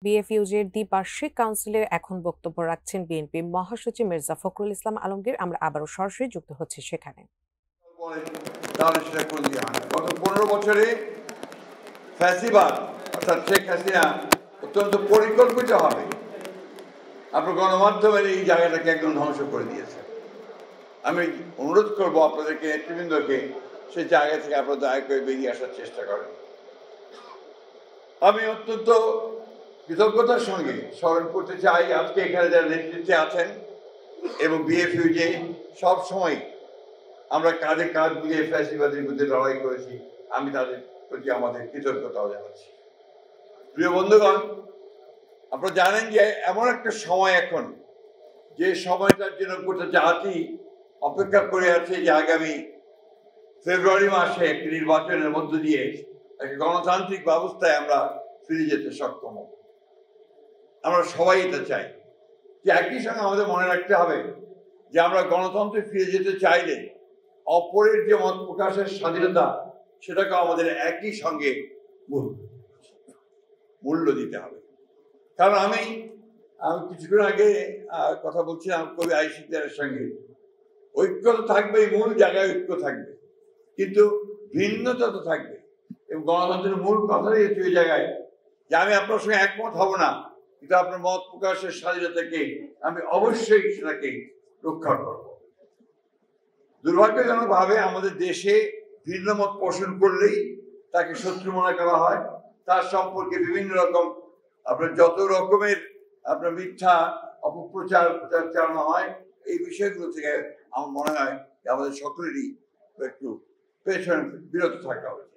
বিএফইউজের দ্বিবার্ষিক কাউন্সিলে এখন বক্তব্য রাখছেন বিএনপি মহাসচিব মির্জা ফখরুল ইসলাম আলমগীর। আমরা আবারও সরাসরি যুক্ত হচ্ছি সেখানে। গত 15 বছরে ফ্যাসিবাদ অর্থাৎ শেখ হাসিনা অত্যন্ত পরিকল্পিতভাবে আপনার গণমাধ্যমের এই জায়গাটাকে একদম ধ্বংস করে দিয়েছে। আমি অনুরোধ করবো আপনাদেরকে, নেতৃবৃন্দকে, সেই জায়গা থেকে আপনারা দয়া করে বেরিয়ে আসার চেষ্টা করেন। আমি অত্যন্ত কৃতজ্ঞতার সঙ্গে স্মরণ করতে চাই আজকে এখানে যারা নেতৃত্বে আছেন এবং বিএফইউজে সব সময় আমরা কাঁধে কাঁধ মিলিয়ে ফ্যাসিবাদের বিরুদ্ধে লড়াই করেছি। আমি তাদের প্রতি আমাদের কৃতজ্ঞতাও জানাচ্ছি। প্রিয় বন্ধুগণ, আপনারা জানেন যে এমন একটা সময় এখন, যে সময়টার জন্য গোটা জাতি অপেক্ষা করে আছে যে আগামী ফেব্রুয়ারি মাসে একটি নির্বাচনের মধ্য দিয়ে একটা গণতান্ত্রিক ব্যবস্থায় আমরা ফিরে যেতে সক্ষম হব। আমরা সবাই এটা চাই। যে একই সঙ্গে আমাদের মনে রাখতে হবে যে আমরা গণতন্ত্রে ফিরে যেতে চাইলে অপরের যে মত প্রকাশের স্বাধীনতা, সেটাকে আমাদের একই সঙ্গে মূল্য দিতে হবে। কারণ আমি কিছুক্ষণ আগে কথা বলছিলাম কবি আইসিদারের সঙ্গে, ঐক্য তো থাকবে, মূল জায়গায় ঐক্য থাকবে, কিন্তু ভিন্নতা তো থাকবে। এবং গণতন্ত্রের মূল কথাই হচ্ছে ওই জায়গায় যে আমি আপনার সঙ্গে একমত হব না, কিন্তু আপনার মত প্রকাশের স্বাধীনতাকে আমি অবশ্যই সেটাকে রক্ষা করব। দুর্ভাগ্যজনক ভাবে আমাদের দেশে ভিন্ন মত পোষণ করলেই তাকে শত্রু মনে করা হয়, তার সম্পর্কে বিভিন্ন রকম আপনার যত রকমের আপনার মিথ্যা অপপ্রচার চালানো হয়। এই বিষয়গুলো থেকে আমার মনে হয় আমাদের সকলেরই একটু পেছনে বিরত থাকা উচিত।